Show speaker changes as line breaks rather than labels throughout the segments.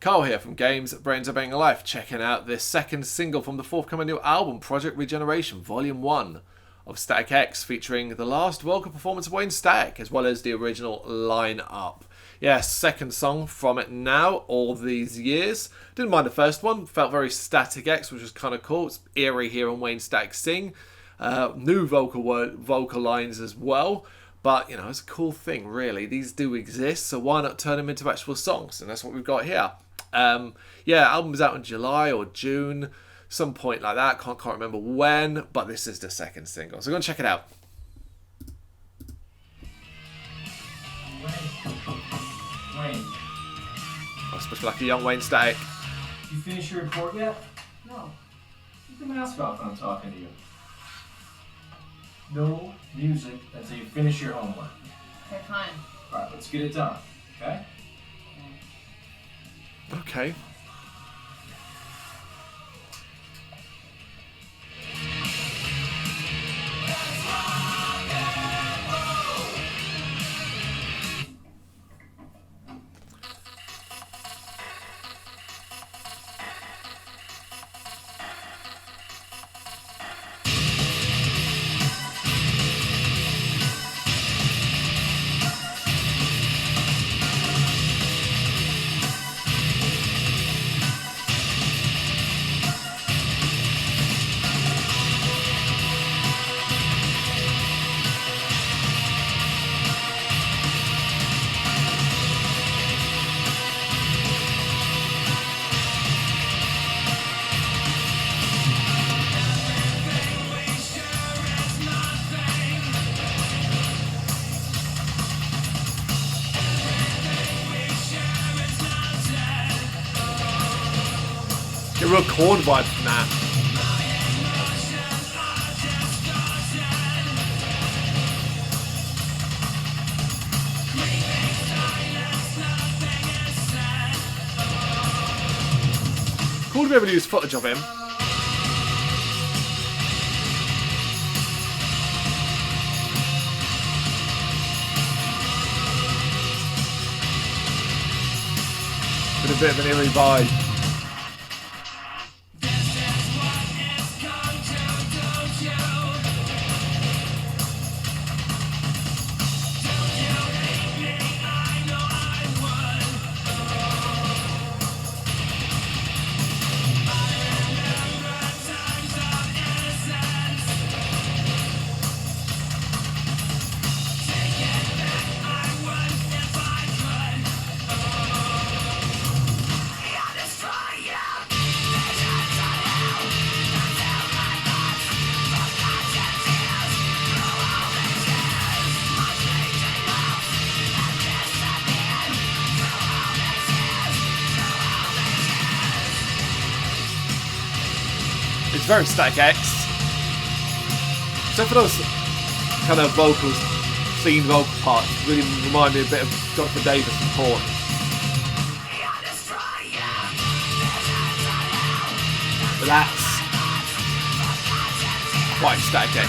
Carl here from Brrraaains A Head-Banging Life, checking out this second single from the forthcoming new album, Project Regeneration, Volume 1 of Static X, featuring the last vocal performance of Wayne Static, as well as the original line-up. Yes, second song from it now, all these years. Didn't mind the first one, felt very Static X, which was kind of cool. It's eerie hearing Wayne Static sing. New vocal lines as well. But, you know, it's a cool thing, really. These do exist, so why not turn them into actual songs? And that's what we've got here. Yeah, album's out in July or June, some point like that. Can't remember when, but this is the second single. So go and check it out.
Wayne.
I'm supposed to be like a young Wayne Static.
You finish your report yet? No. Keep the mask off when I'm talking to you. No music until you finish your homework.
Okay, fine.
Alright, let's get it done, okay?
Okay. Get real chord vibe from that. Cool to be able to use footage of him. With a bit of an eerie vibe. It's very Static X. Except for those kind of vocals, scene vocal parts, really remind me a bit of Dr. Davis and Korn. But that's quite Static X.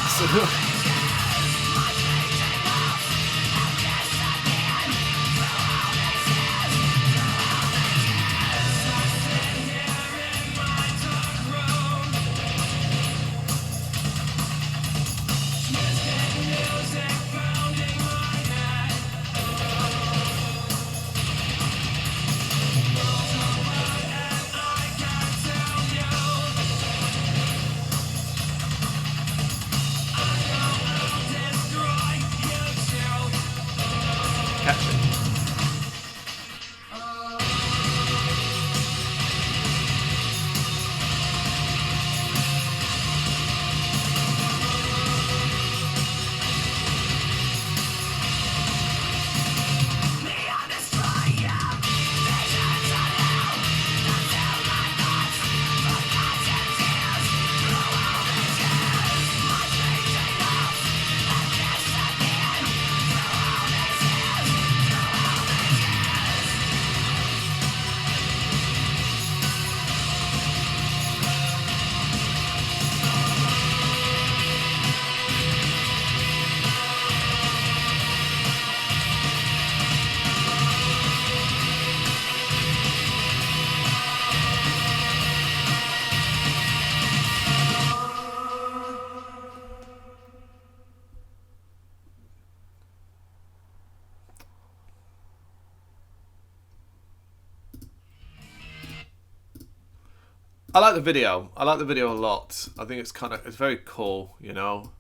I like the video. I like the video a lot. I think it's very cool, you know.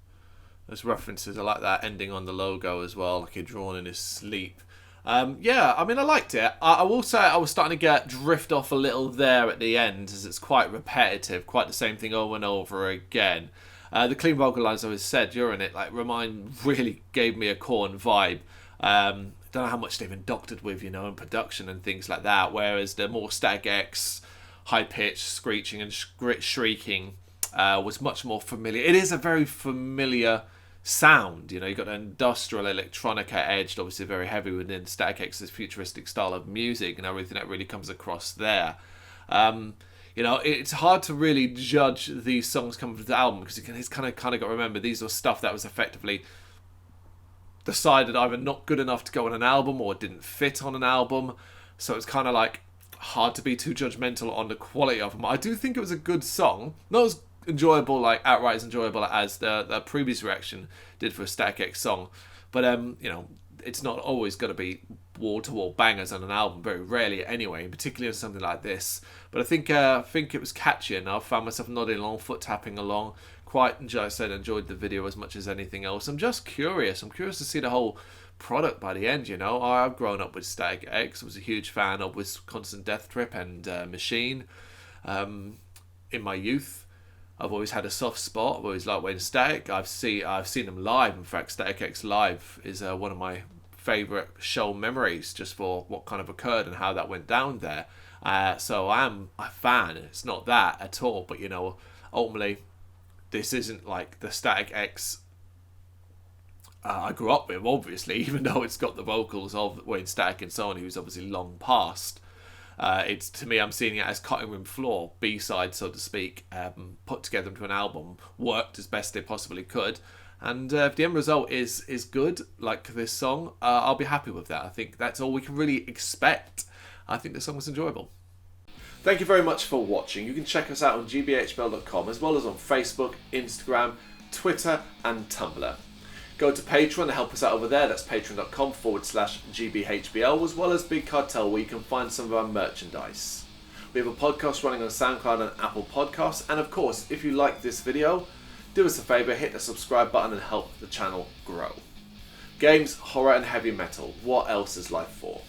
There's references. I like that ending on the logo as well, like he'd drawn in his sleep. Yeah, I mean, I liked it. I will say I was starting to drift off a little there at the end, as it's quite repetitive, quite the same thing over and over again. The clean vocal lines, as I said during it, like really gave me a Korn vibe. Don't know how much they've inducted with, you know, in production and things like that. Whereas the more Static X, high pitched screeching and shrieking was much more familiar. It is a very familiar sound, you know. You've got an industrial electronica edged, obviously very heavy within Static X's futuristic style of music and everything that really comes across there. You know, it's hard to really judge these songs coming from the album because it's kind of got to remember these are stuff that was effectively decided either not good enough to go on an album or didn't fit on an album. So it's kind of like hard to be too judgmental on the quality of them. I do think it was a good song, not as enjoyable, like outright as enjoyable as the previous reaction did for a Static X song, but you know, it's not always going to be wall-to-wall bangers on an album, very rarely anyway, particularly on something like this. But I think it was catchy enough. Found myself nodding along, foot tapping along. Quite, as I said, enjoyed the video as much as anything else. I'm just curious. I'm curious to see the whole product by the end, you know. I've grown up with Static X. I was a huge fan of Constant Death Trip and Machine in my youth. I've always had a soft spot. I've always liked Wayne Static. I've seen them live. In fact, Static X Live is one of my favourite show memories, just for what kind of occurred and how that went down there. So I am a fan. It's not that at all. But, you know, ultimately, this isn't like the Static X I grew up with, obviously, even though it's got the vocals of Wayne Static and so on, who's obviously long past. It's, to me, I'm seeing it as cutting room floor, B-side, so to speak, put together into an album, worked as best they possibly could. And if the end result is good, like this song, I'll be happy with that. I think that's all we can really expect. I think the song was enjoyable. Thank you very much for watching. You can check us out on gbhbl.com, as well as on Facebook, Instagram, Twitter and Tumblr. Go to Patreon to help us out over there. That's patreon.com/GBHBL, as well as Big Cartel, where you can find some of our merchandise. We have a podcast running on SoundCloud and Apple Podcasts. And of course, if you like this video, do us a favour, hit the subscribe button and help the channel grow. Games, horror and heavy metal. What else is life for?